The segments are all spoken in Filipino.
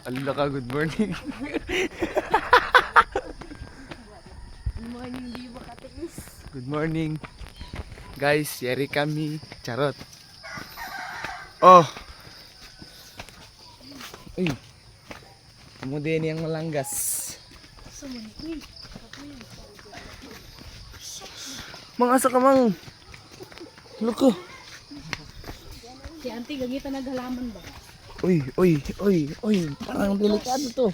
Alala ka, good morning. Good morning, di ba katinis? Good morning. Guys, yari kami. Charot. Oh. Uy. Kemudian yang melanggas. Sumunod. Mangasa ka mang. Loko. Si auntie gagita naghalaman ba? Uy. Parang delikado to.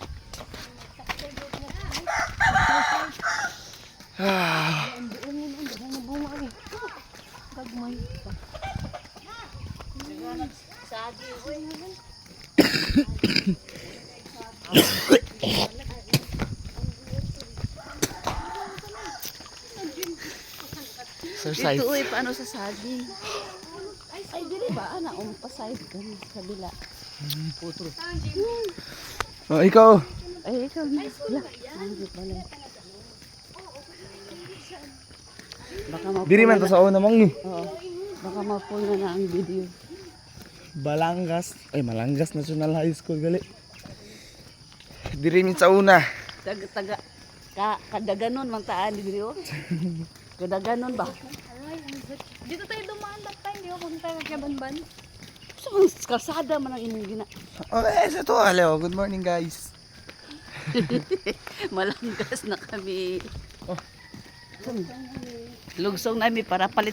Ah. Ang buongin ang dala na bunga eh. Gagmay pa. Sagi, uy. Exercise. Ito uy, paano sa sagi? Ay, dili ba? Ana, umpaside ka sa kabila. Putro. Oh, ikaw. Ay, ikaw na. Wala. Hindi pala. Baka Diri man to sa una mang ni. Oo. Baka ma-pull na ang video. Balangas. Ay, Malanggas National High School gali. Diri min sa una. Kadaganon mang taan di video. Kadaganon ba? Dito tayo dumaan that time, di ba? Kung tayo nagkabanban. So, kalsada man ang imong gina. Okay, sa to. Hello, good morning guys. Malanggas na kami. Oh. Lugsong namin para palit